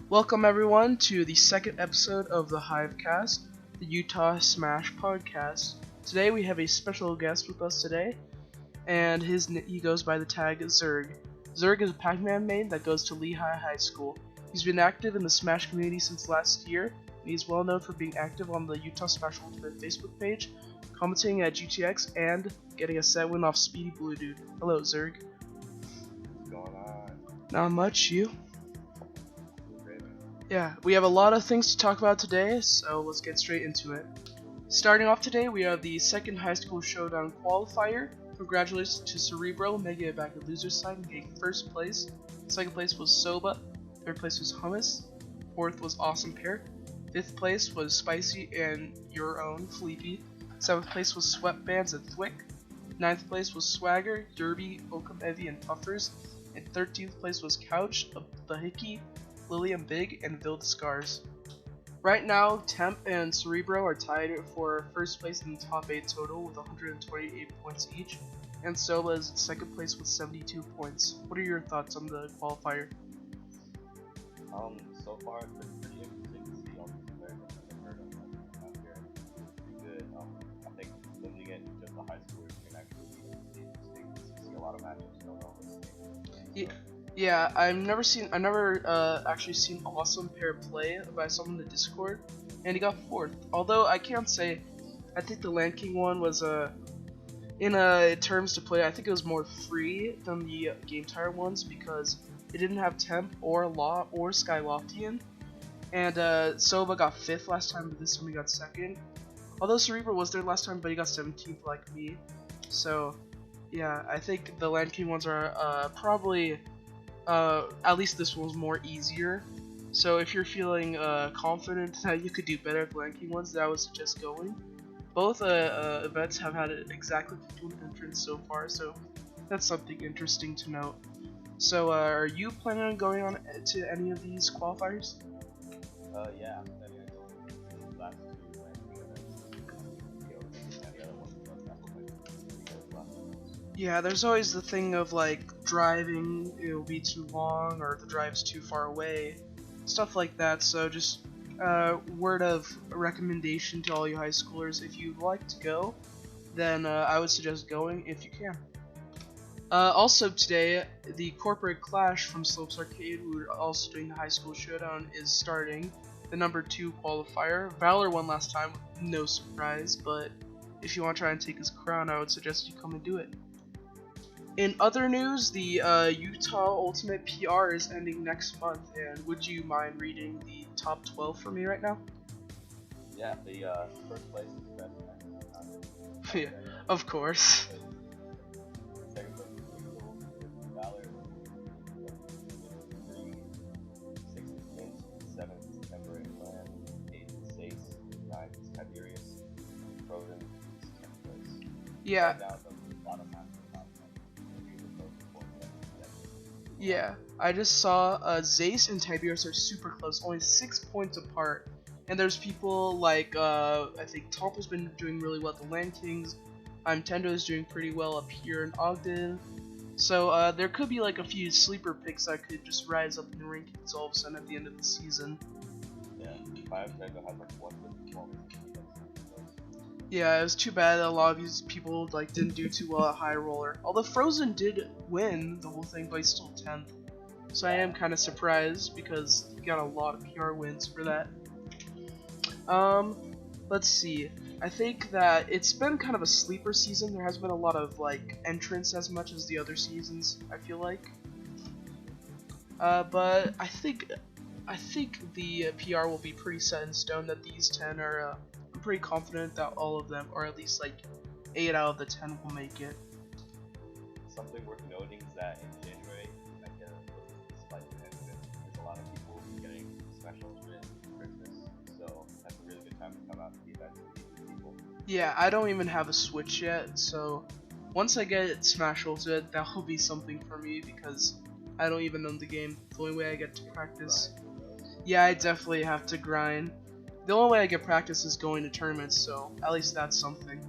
Welcome everyone to the second episode of the Hivecast, the Utah Smash podcast. Today we have a special guest with us today, and he goes by the tag Zurg. Zurg is a Pac-Man main that goes to Lehigh High School. He's been active in the Smash community since last year, and he's well known for being active on the Utah Smash Ultimate Facebook page, commenting at GTX, and getting a set win off Speedy Blue Dude. Hello, Zurg. What's going on? Not much, you? Great, man. Yeah, we have a lot of things to talk about today, so let's get straight into it. Starting off today, we have the second high school showdown qualifier. Congratulations to Cerebro making it back at loser's side and getting first place. Second place was Soba. Third place was Hummus. Fourth was Awesome Pear. Fifth place was Spicy and your own Fleepy. Seventh place was Sweatbands and Thwick. Ninth place was Swagger, Derby, Oakham Evie, and Puffers. And 13th place was Couch, The Hickey, Lilium Big, and Vild Scars. Right now, Temp and Cerebro are tied for first place in the top 8 total with 128 points each, and Soba is in second place with 72 points. What are your thoughts on the qualifier? So far it's been pretty interesting to see all these players I've heard of out here. Pretty good. I think limiting it to just the high schoolers can actually be interesting to see a lot of matchups going on this game. Yeah, I've never actually seen Awesome Pair play, but I saw him in the Discord, and he got fourth. Although I can't say, I think the Land King one was in terms to play, I think it was more free than the Game Tire ones because it didn't have Temp or Law or Sky Loftian, and Soba got fifth last time, but this time he got second. Although Cerebro was there last time, but he got 17th like me. So yeah, I think the Land King ones are probably. At least this one's more easier. So if you're feeling confident that you could do better at the Land King ones, then I would suggest going. Both events have had exactly 51 entrants so far, so that's something interesting to note. So are you planning on going on to any of these qualifiers? Yeah, I'm planning on going to the last two Land King events. And the other ones Yeah, there's always the thing of like driving, it'll be too long or the drive's too far away, stuff like that. So just word of recommendation to all you high schoolers, if you'd like to go, then I would suggest going if you can. Also today, the Corporate Clash from Slopes Arcade, who are also doing the high school showdown, is starting the number 2 qualifier. Valor won last time, no surprise, but if you want to try and take his crown, I would suggest you come and do it. In other news, the Utah Ultimate PR is ending next month, and would you mind reading the top 12 for me right now? Yeah, the first place is best match. Yeah, of course. Second place is Eagle, Valor, 3, 6 is Mint, 7 is Temporary Plan, 8 is Zace, 9 is Tiberius, Frozen is 10th place. Yeah. Right now, a lot of matches. Yeah, I just saw Zace and Tiberius are super close, only 6 points apart. And there's people like, I think Tomple's been doing really well at the Land Kings, Tendo's doing pretty well up here in Ogden. So there could be like a few sleeper picks that could just rise up in the rankings all of a sudden at the end of the season. Yeah, 5 Tendo has like 154. Yeah, it was too bad that a lot of these people like didn't do too well at High Roller. Although Frozen did win the whole thing, but he's still 10th. So I am kind of surprised because he got a lot of PR wins for that. Let's see. I think that it's been kind of a sleeper season. There hasn't been a lot of like entrants as much as the other seasons, I feel like. But I think the PR will be pretty set in stone that these 10 are. I'm pretty confident that all of them, or at least like 8 out of the 10 will make it. Something worth noting is that in January, you might get a little spike in entrance. There's a lot of people getting Smash Ultimate for Christmas, so that's a really good time to come out to the event and meet with people. Yeah, I don't even have a Switch yet, so once I get Smash Ultimate, that will be something for me because I don't even own the game. The only way I get to practice. Yeah, I definitely have to grind. The only way I get practice is going to tournaments, so at least that's something.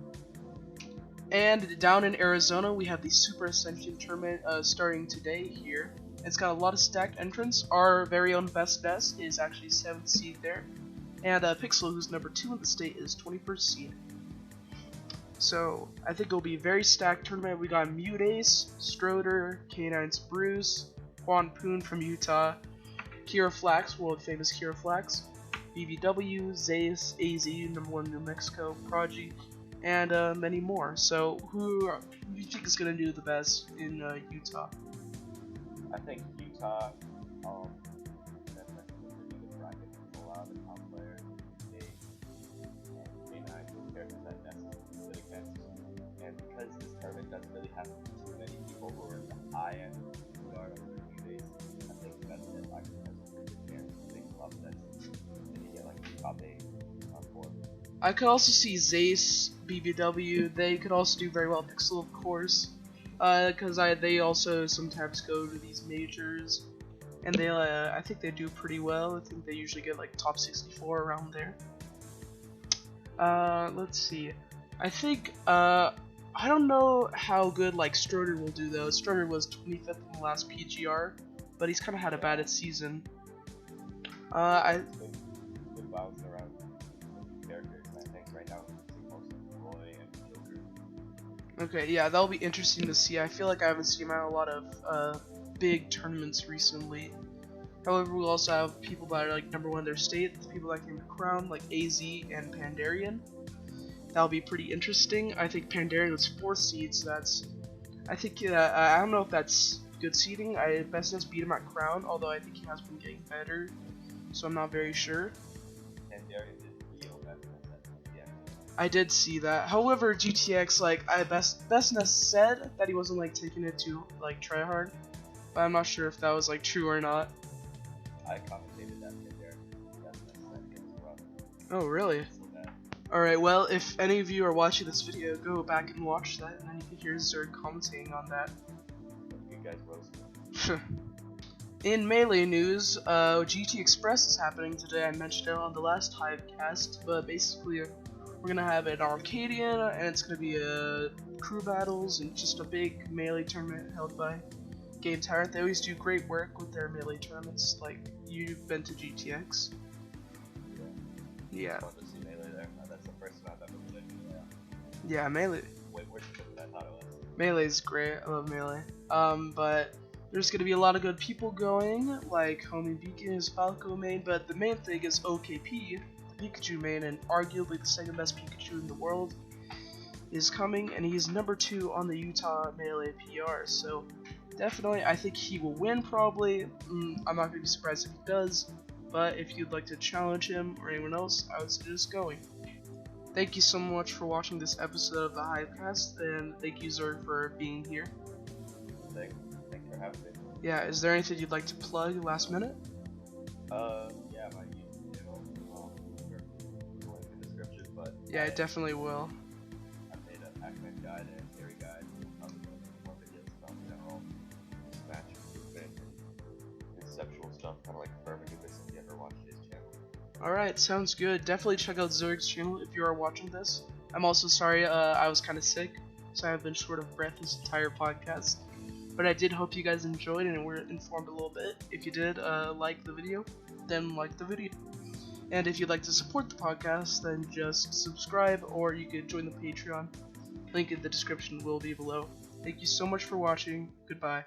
And down in Arizona, we have the Super Ascension tournament starting today here, It's got a lot of stacked entrants. Our very own Best Nest is actually 7th seed there. And Pixel, who's number 2 in the state, is 21st seed. So I think it'll be a very stacked tournament. We got Mutace, Stroder, K9's Bruce, Juan Poon from Utah, Kira Flax, world famous Kira Flax, BBW, Zayas, AZ, number 1 New Mexico, Prodigy, and many more. So who do you think is going to do the best in Utah? I think Utah, that's a good bracket. A lot of the top players, K9, characters that Nest good against. And because this tournament doesn't really have too many people who are in the high end who are over the days, I think Best Nest actually has a pretty good chance of making upsets. Maybe get like top 8 on 4. I could also see Zace, BBW, they could also do very well. Pixel, of course, because they also sometimes go to these majors, and they I think they do pretty well. I think they usually get like top 64 around there. Let's see. I think I don't know how good like Stroder will do though. Stroder was 25th in the last PGR, but he's kind of had a bad season. Been bouncing around characters. I think right now it's mostly Roy and Joker. Okay, yeah, that'll be interesting to see. I feel like I haven't seen him at a lot of big tournaments recently. However, we'll also have people that are like number 1 in their state, the people that came to Crown, like AZ and Pandarian. That'll be pretty interesting. I think Pandarian was 4th seed, so that's... I think, I don't know if that's good seeding. Best Nest beat him at Crown, although I think he has been getting better, so I'm not very sure. Pandarian did feel Best Nest at the end. I did see that. However, GTX, like, Best Nest said that he wasn't, like, taking it to, like, try hard, but I'm not sure if that was, like, true or not. I commentated that Pandarian Best Nest said against Rob. Oh, really? Alright, well, if any of you are watching this video, go back and watch that, and then you can hear Zurg commenting on that. You guys roast. In Melee news, GT Express is happening today. I mentioned it on the last Hivecast, but basically we're gonna have an Arcadian, and it's gonna be crew battles and just a big Melee tournament held by Game Tyrant. They always do great work with their Melee tournaments, like you've been to GTX. Yeah. Fun to see Melee there. That's the first time I've ever been in. Yeah, Melee. Way more than I thought it was. Melee's great. I love Melee. But there's gonna be a lot of good people going, like Homie Beacon is Falco main, but the main thing is OKP, the Pikachu main, and arguably the second best Pikachu in the world, is coming, and he's number 2 on the Utah Melee PR. So definitely, I think he will win. Probably. I'm not gonna be surprised if he does. But if you'd like to challenge him or anyone else, I would suggest going. Thank you so much for watching this episode of the Hivecast, and thank you, Zurg, for being here. Thanks for having me. Yeah, is there anything you'd like to plug last minute? Yeah, my YouTube channel. We'll link in the description, but Yeah, I definitely will. I made a Pac-Man guide and a theory guide. I'm going to make more videos about general Smash improvement and conceptual stuff, kind of like Furman if you ever watched his channel. Alright, sounds good. Definitely check out Zurg's channel if you are watching this. I'm also sorry, I was kind of sick, so I have been short of breath this entire podcast. But I did hope you guys enjoyed and were informed a little bit. If you did like the video, then like the video. And if you'd like to support the podcast, then just subscribe, or you could join the Patreon. Link in the description will be below. Thank you so much for watching. Goodbye.